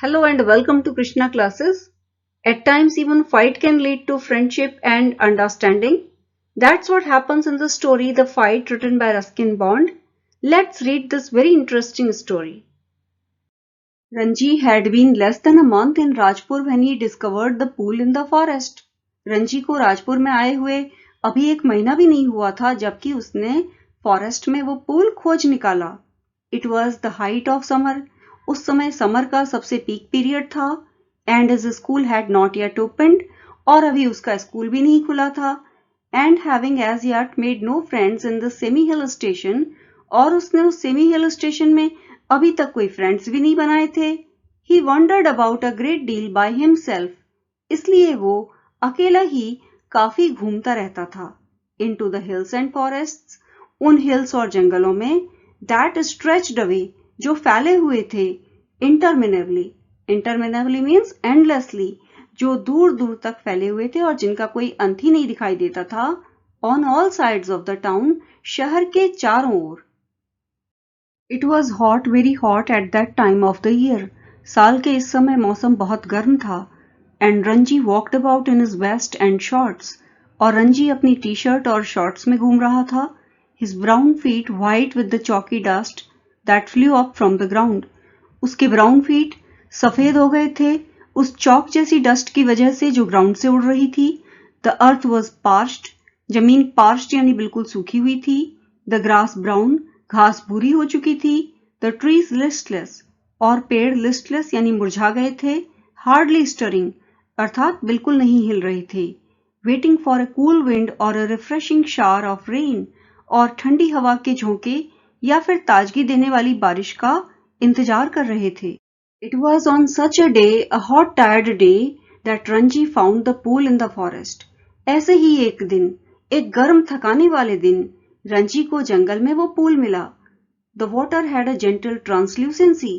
Hello and welcome to Krishna classes. At times, even fight can lead to friendship and understanding. That's what happens in the story The Fight, written by Ruskin Bond. Let's read this very interesting story. Ranji had been less than a month in Rajpur when he discovered the pool in the forest. Ranji को राजपुर में आए हुए अभी एक महीना भी नहीं हुआ था जबकि उसने फॉरेस्ट में वो पूल खोज निकाला. It was the height of summer. उस समय समर का सबसे पीक पीरियड था. And his school had not yet opened. और अभी उसका स्कूल भी नहीं खुला था. And having as yet made no friends in the semi hill station. और उसने उस सेमी हिल स्टेशन में अभी तक कोई फ्रेंड्स भी नहीं बनाए थे. He wondered about a great deal by himself. इसलिए वो अकेला ही काफी घूमता रहता था. Into the hills and forests. उन हिल्स और जंगलों में. That stretched away. जो फैले हुए थे. इंटरमिनेबली. Interminably means endlessly. जो दूर दूर तक फैले हुए थे और जिनका कोई अंत ही नहीं दिखाई देता था. On all sides of the town. शहर के चारों ओर. It was hot, very hot at that time of the year. साल के इस समय मौसम बहुत गर्म था. And Ranji walked about in his vest and shorts. और रंजी अपनी टी शर्ट और शॉर्ट्स में घूम रहा था. His brown feet white with the chalky dust that flew up from the ground. उसके ब्राउन फीट सफेद हो गए थे उस चौक जैसी डस्ट की वजह से जो ग्राउंड से उड़ रही थी. The earth was parched. जमीन पार्च्ड यानी बिल्कुल सूखी हुई थी. The grass brown. घास भूरी हो चुकी थी. The trees listless. और पेड़ लिस्टलेस यानी मुरझा गए थे. Hardly stirring. अर्थात बिल्कुल नहीं हिल रहे थे. Waiting for a cool wind और a refreshing shower of rain. और ठंडी हवा के झोंके या फिर ताजगी देने वाली बारिश का इंतजार कर रहे थे. It was on such a day, a hot tired day, that Ranji found the pool in the forest. ऐसे ही एक दिन, एक गर्म थकाने वाले दिन, रंजी को जंगल में वो पूल मिला. The water had a gentle translucency.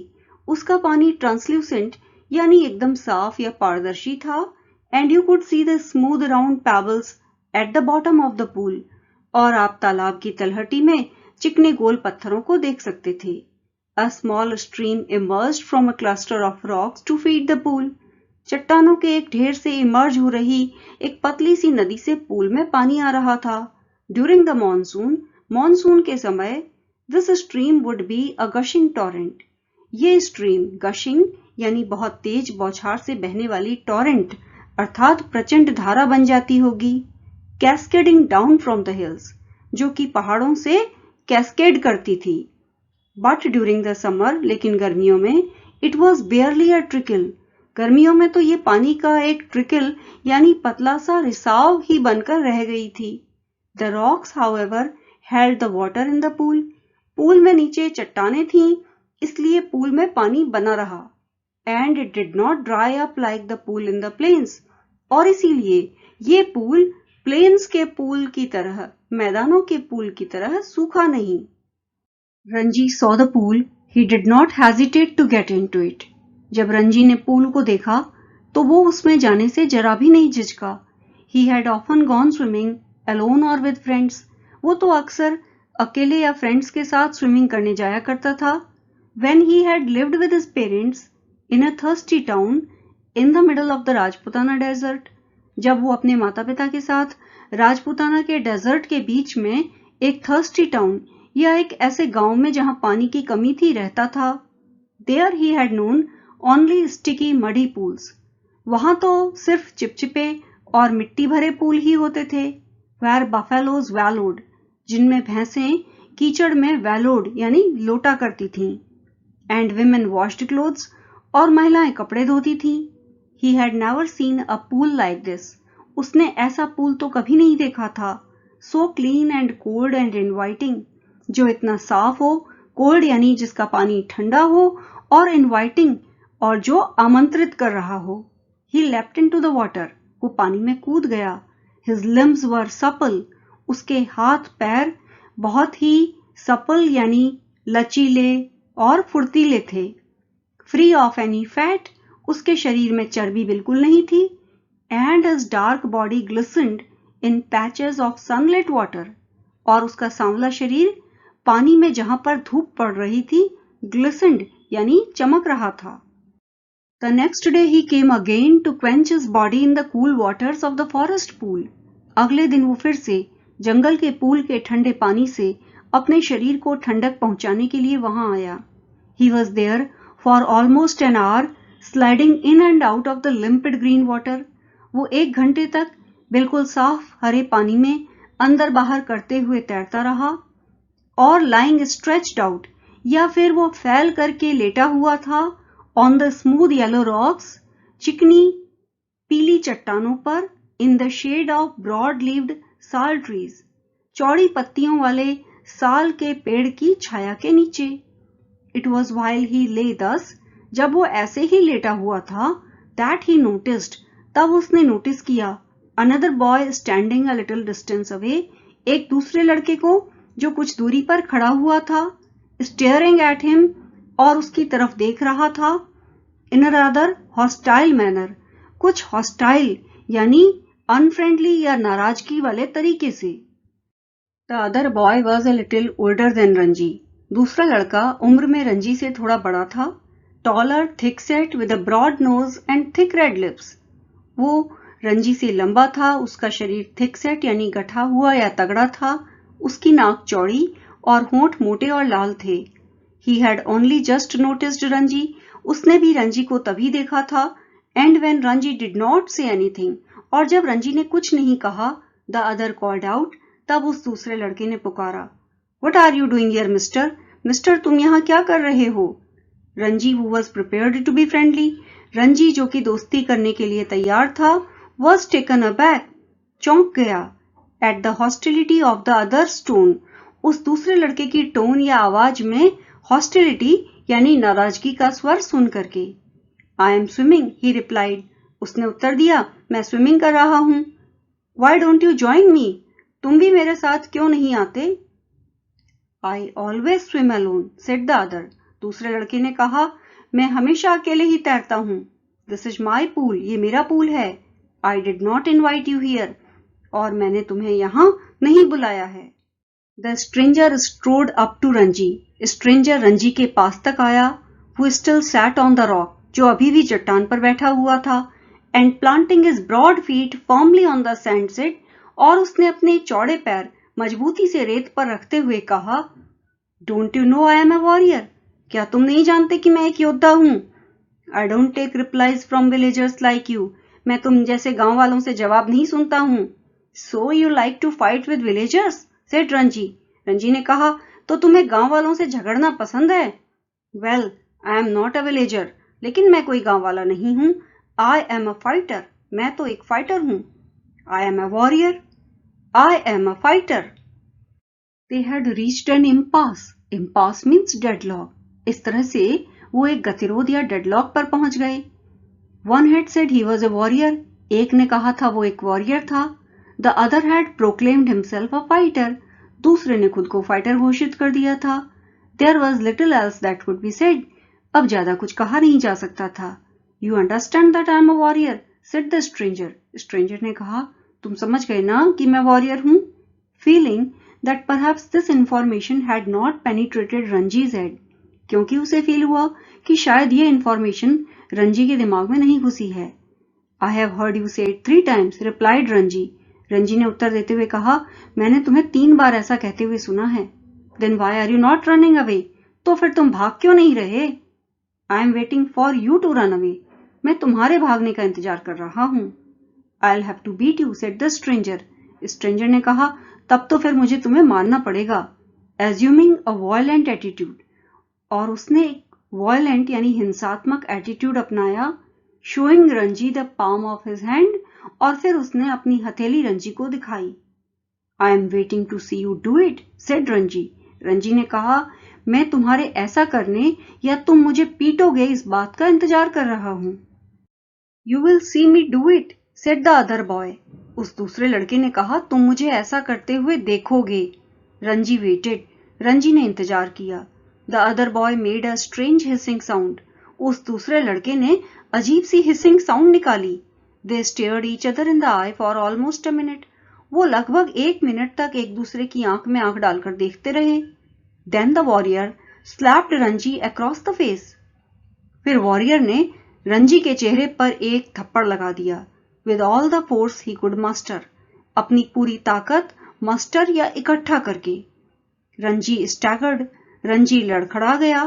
उसका पानी ट्रांसल्यूसेंट यानी एकदम साफ या पारदर्शी था. And you could see the smooth round pebbles at the bottom of the pool. और आप तालाब की तलहटी में चिकने गोल पत्थरों को देख सकते थे. A small stream emerged from a cluster of rocks to feed the pool. चट्टानों के एक ढेर से इमर्ज हो रही एक पतली सी नदी से पूल में पानी आ रहा था. During the monsoon. मॉनसून के समय. This stream would be a gushing torrent. ये स्ट्रीम गशिंग यानी बहुत तेज बौछार से बहने वाली टॉरेंट अर्थात प्रचंड धारा बन जाती होगी. Cascading down from the hills. जो कि पहाड़ों से कैस्केड करती थी. But during the summer. लेकिन गर्मियों में. It was बेयरली a trickle. गर्मियों में तो ये पानी का एक ट्रिकल यानी पतला सा रिसाव ही बनकर रह गई थी. The rocks however held the water in the pool. Pool में नीचे चट्टानें थीं इसलिए पूल में पानी बना रहा. And it did not dry up like the pool in the plains. और इसीलिए ये पूल प्लेन्स के पूल की तरह, मैदानों के पूल की तरह सूखा नहीं. Ranji saw the pool. He did not hesitate to get into it. जब रंजी ने पूल को देखा तो वो उसमें जाने से जरा भी नहीं झिझका. He had often gone swimming alone और विद फ्रेंड्स. वो तो अक्सर अकेले या फ्रेंड्स के साथ स्विमिंग करने जाया करता था. When he had lived with his parents in a thirsty town in the middle of the Rajputana desert. जब वो अपने माता पिता के साथ राजपुताना के डेजर्ट के बीच में एक थर्स्टी टाउन या एक ऐसे गांव में जहां पानी की कमी थी रहता था. There he had known only sticky muddy pools. वहां तो सिर्फ चिपचिपे और मिट्टी भरे पूल ही होते थे. Where buffaloes wallowed. जिनमें भैंसें कीचड़ में वैलोड यानी लोटा करती थीं. And women washed clothes. और महिलाएं कपड़े धोती थीं. He had never seen a pool like this. उसने ऐसा पूल तो कभी नहीं देखा था. So clean and cold and inviting. जो इतना साफ हो. कोल्ड यानी जिसका पानी ठंडा हो. और इनवाइटिंग और जो आमंत्रित कर रहा हो. ही लेप्ट इनटू द वाटर. वो पानी में कूद गया. हिज लिम्स वर सपल. उसके हाथ पैर बहुत ही सपल यानी लचीले और फुर्तीले थे. Free of any fat. उसके शरीर में चर्बी बिल्कुल नहीं थी. And his dark body glistened in patches of sunlit water. और उसका सांवला शरीर पानी में जहां पर धूप पड़ रही थी ग्लिसन्ड यानी चमक रहा था. The next day he came again to quench his body in the cool waters of the forest pool. अगले दिन वो फिर से जंगल के पूल के ठंडे पानी से अपने शरीर को ठंडक पहुंचाने के लिए वहां आया. He was there for almost an hour, sliding in and out of the limpid green water. वो 1 घंटे तक बिल्कुल साफ हरे पानी में अंदर बाहर करते हुए तैरता रहा. और lying stretched out, या फिर वो फैल करके लेटा हुआ था on the smooth yellow rocks, चिकनी पीली चट्टानों पर, in the shade of broad-leaved sal trees, चौड़ी पत्तियों वाले साल के पेड़ की छाया के नीचे. It was while he lay thus, जब वो ऐसे ही लेटा हुआ था, that he noticed, तब उसने नोटिस किया, another boy standing a little distance away, एक दूसरे लड़के को जो कुछ दूरी पर खड़ा हुआ था, staring at him, और उसकी तरफ देख रहा था, in a rather hostile manner, कुछ hostile यानी unfriendly या नाराजगी वाले तरीके से. The other boy was a little older than Ranji. दूसरा लड़का उम्र में रंजी से थोड़ा बड़ा था, taller, thick-set, with a broad nose and thick red lips. वो रंजी से लंबा था, उसका शरीर thick-set यानी गठा हुआ या तगड़ा था, उसकी नाक चौड़ी और होंठ मोटे और लाल थे. He had only just noticed Ranji. उसने भी रंजी को तभी देखा था. And when Ranji did not say anything, और जब रंजी ने कुछ नहीं कहा, the other called out, तब उस दूसरे लड़के ने पुकारा, What are you doing here, mister? Mister, तुम यहाँ क्या कर रहे हो? Ranji, who was prepared to be friendly, Ranji जो कि दोस्ती करने के लिए तैयार था, was taken aback, चौंक गया, at the hostility of the other's tone, उस दूसरे लड़के की टोन या आवाज में hostility यानी नाराजगी का स्वर सुन करके. I am swimming, he replied. उसने उत्तर दिया, मैं स्विमिंग कर रहा हूं. Why don't you join me? तुम भी मेरे साथ क्यों नहीं आते? I always swim alone, said the other. दूसरे लड़के ने कहा, मैं हमेशा अकेले ही तैरता हूं. This is my pool, ये मेरा पूल है. I did not invite you here. और मैंने तुम्हें यहाँ नहीं बुलाया है. The stranger strode up to Ranji. Stranger Ranji के पास तक आया, who still sat on the rock, जो अभी भी चट्टान पर बैठा हुआ था, and planting his broad feet firmly on the sand seat, और उसने अपने चौड़े पैर मजबूती से रेत पर रखते हुए कहा, Don't you know I am a warrior? क्या तुम नहीं जानते कि मैं एक योद्धा हूँ? I don't take replies from villagers like you. मैं तुम जैसे गांव वालों से जवाब नहीं सुनता हूँ. So you like to fight with villagers? said Ranji. Ranji ने कहा, तो तुम्हें गांव वालों से झगड़ना पसंद है? Well, I am not a villager. लेकिन मैं कोई गांव वाला नहीं हूँ. I am a fighter. मैं तो एक फाइटर हूँ. I am a warrior. I am a fighter. They had reached an impasse. Impasse means deadlock. इस तरह से वो एक गतिरोध या डेडलॉक पर पहुंच गए. One had said he was a warrior. एक ने कहा था वो एक वॉरियर था. The other had proclaimed himself a fighter. दूसरे ने खुद को फाइटर घोषित कर दिया था. There was little else that could be said. अब ज्यादा कुछ कहा नहीं जा सकता था. You understand that I am a warrior, said the stranger. Stranger ने कहा, तुम समझ गए ना कि मैं वॉरियर हूँ. Feeling that perhaps this information had not penetrated Ranji's head. क्योंकि उसे फील हुआ कि शायद ये इंफॉर्मेशन रंजी के दिमाग में नहीं घुसी है. I have heard you say it 3 times, replied Ranji. Ranji ने उत्तर देते हुए कहा, मैंने तुम्हें 3 बार ऐसा कहते हुए सुना है. Then why are you not running away? तो फिर तुम भाग क्यों नहीं रहे? I am waiting for you to run away. मैं तुम्हारे भागने का इंतजार कर रहा हूँ. I'll have to beat you, said the stranger. Stranger ने कहा, तब तो फिर मुझे तुम्हें मारना पड़ेगा. Assuming a violent attitude. और उसने एक violent यानी हिंसात्मक एटीट्यूड अपनाया. Showing Ranji the palm of his hand. और फिर उसने अपनी हथेली रंजी को दिखाई. I am waiting to see you do it, said Ranji. Ranji ने कहा, मैं तुम्हारे ऐसा करने या तुम मुझे पीटोगे इस बात का इंतजार कर रहा हूँ. You will see me do it, said the other boy. उस दूसरे लड़के ने कहा, तुम मुझे ऐसा करते हुए देखोगे. रंजी waited. रंजी ने इंतजार किया. The other boy made a strange hissing sound. उस दूसरे लड़के ने अजीब सी hissing sound निकाली. They stared each other in the eye for almost a minute. वो लगभग 1 मिनट तक एक दूसरे की आंख में आंख डालकर देखते रहे. Then the warrior slapped Ranji across the face. फिर वॉरियर ने रंजी के चेहरे पर एक थप्पड़ लगा दिया। With all the force he could muster, अपनी पूरी ताकत मस्टर या इकट्ठा करके। रंजी स्टैगर्ड, रंजी लड़खड़ा गया,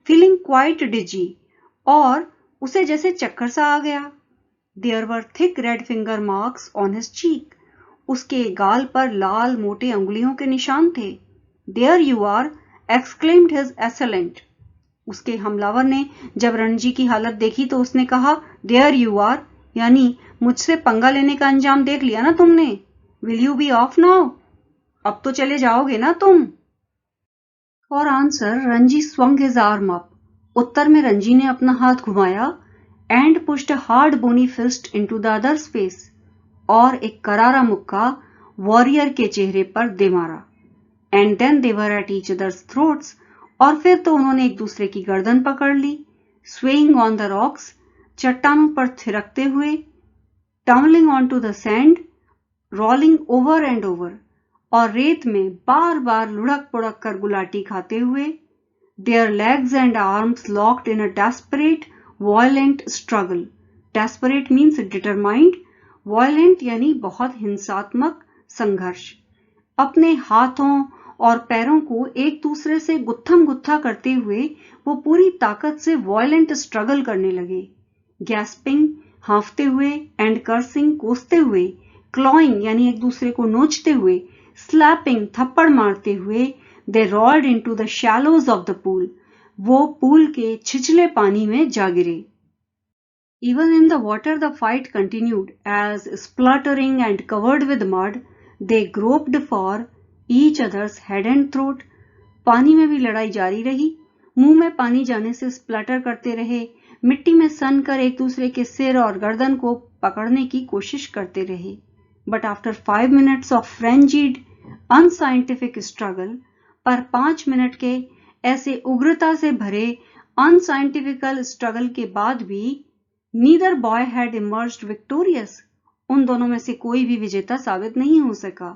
फीलिंग क्वाइट डिजी, और उसे जैसे चक्कर सा आ गया। There were thick red finger marks on his cheek, उसके गाल पर लाल मोटे अंगुलियों के निशान थे। There you are, exclaimed his assailant, उसके हमलावर ने जब रणजी की हालत देखी तो उसने कहा, देयर यू आर, यानी मुझसे पंगा लेने का अंजाम देख लिया ना तुमने। Will you be off now, अब तो चले जाओगे ना तुम। For answer Ranji swung his arm up, उत्तर में रणजी ने अपना हाथ घुमाया, and pushed a hard bony fist into the other's face, और एक करारा मुक्का वॉरियर के चेहरे पर दे मारा। And then they were at each other's throats, और फिर तो उन्होंने एक दूसरे की गर्दन पकड़ ली। स्वेइंग ऑन द रॉक्स, चट्टानों पर थिरकते हुए। Tumbling on to the sand, rolling over and over, और रेत में बार बार लुढ़क पुढ़क कर गुलाटी खाते हुए। There legs and arms locked in a desperate violent struggle. Desperate means determined, violent यानी बहुत हिंसात्मक संघर्ष। अपने हाथों और पैरों को एक दूसरे से गुत्थम गुत्था करते हुए वो पूरी ताकत से वायलेंट स्ट्रगल करने लगे। गैस्पिंग, हांफते हुए, एंड कर्सिंग, कोसते हुए, क्लॉइंग यानी एक दूसरे को नोचते हुए, स्लैपिंग, थप्पड़ मारते हुए, they rolled into the shallows of the pool, वो पूल के छिछले पानी में जा गिरे। Even in the water the fight continued, as spluttering and covered with mud, they groped for each other's head and throat. पानी में भी लड़ाई जारी रही, मुंह में पानी जाने से स्प्लटर करते रहे, मिट्टी में सन कर एक दूसरे के सिर और गर्दन को पकड़ने की कोशिश करते रहे। But after 5 minutes of frenzied, unscientific struggle, पर 5 मिनट के ऐसे उग्रता से भरे unscientifical struggle के बाद भी neither boy had emerged victorious, उन दोनों में से कोई भी विजेता साबित नहीं हो सका।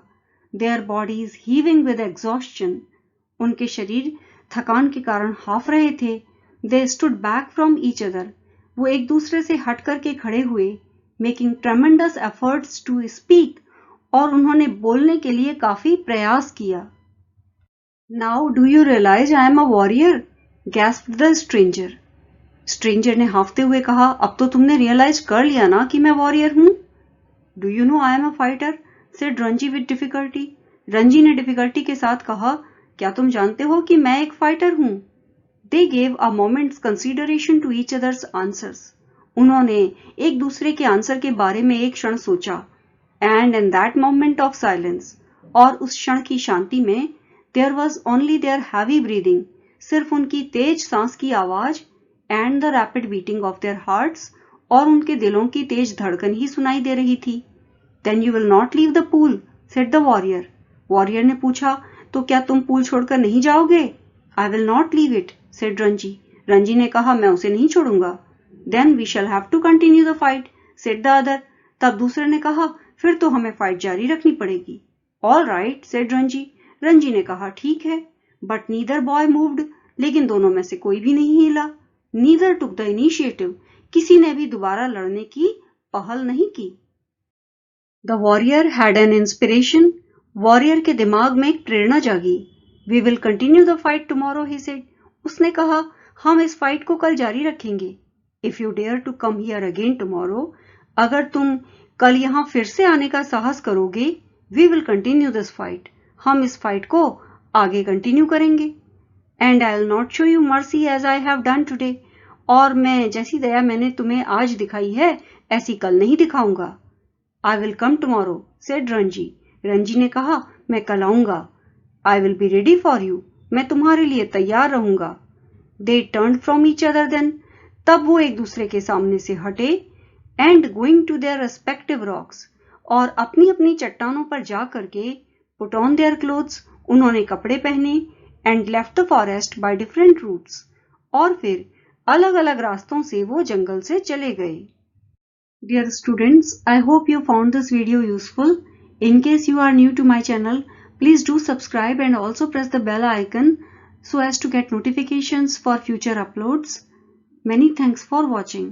Their bodies heaving with exhaustion, उनके शरीर थकान के कारण हाफ रहे थे। They stood back from each other, वो एक दूसरे से हट करके खड़े हुए। Making tremendous efforts to speak, और उन्होंने बोलने के लिए काफी प्रयास किया। Now do you realise I am a warrior, gasped the stranger, stranger ने हाफते हुए कहा, अब तो तुमने रियलाइज कर लिया ना कि मैं वॉरियर हूं। Do you know I am a fighter, said Ranji with difficulty, Ranji ने डिफिकल्टी के साथ कहा, क्या तुम जानते हो कि मैं एक फाइटर हूं। They gave a moment's consideration to each other's answers, उन्होंने एक दूसरे के आंसर के बारे में एक क्षण सोचा। And in that moment of silence, और उस क्षण की शांति में, there was only their heavy breathing, सिर्फ उनकी तेज सांस की आवाज, and the rapid beating of their hearts, और उनके दिलों की तेज धड़कन ही सुनाई दे रही थी। Then you will not leave the pool, said the warrior, warrior ने पूछा, तो क्या तुम पूल छोड़कर नहीं जाओगे। I will not leave it, said Ranji, Ranji ने कहा, मैं उसे नहीं छोड़ूंगा। Then we shall have to continue the fight, said the other, तब दूसरे ने कहा, फिर तो हमें फाइट जारी रखनी पड़ेगी। All right, said Ranji, Ranji ने कहा, ठीक है। बट नीदर बॉय मूव्ड, लेकिन दोनों में से कोई भी नहीं हिला। नीदर टुक द इनिशिएटिव, किसी ने भी दोबारा लड़ने की पहल नहीं की। The warrior had an inspiration, warrior के दिमाग में एक प्रेरणा जागी। We will continue the fight tomorrow, he said, उसने कहा, हम इस फाइट को कल जारी रखेंगे। If you dare to come here again tomorrow, अगर तुम कल यहां फिर से आने का साहस करोगे, we will continue this fight, हम इस फाइट को आगे कंटिन्यू करेंगे। And I will not show you mercy as I have done today, और मैं जैसी दया मैंने तुम्हें आज दिखाई है ऐसी कल नहीं दिखाऊंगा। I will come tomorrow, said Ranji, Ranji ने कहा, मैं कल आऊंगा। I will be ready for you, मैं तुम्हारे लिए तैयार रहूंगा। They turn from each other then, तब वो एक दूसरे के सामने से हटे। And going to their respective rocks, और अपनी अपनी चट्टानों पर जा करके, पुट ऑन देयर क्लोथ्स, उन्होंने कपड़े पहने। And left the forest by different routes, और फिर अलग अलग रास्तों से वो जंगल से चले गए। Dear students, I hope you found this video useful. In case you are new to my channel, please do subscribe and also press the bell icon so as to get notifications for future uploads. Many thanks for watching.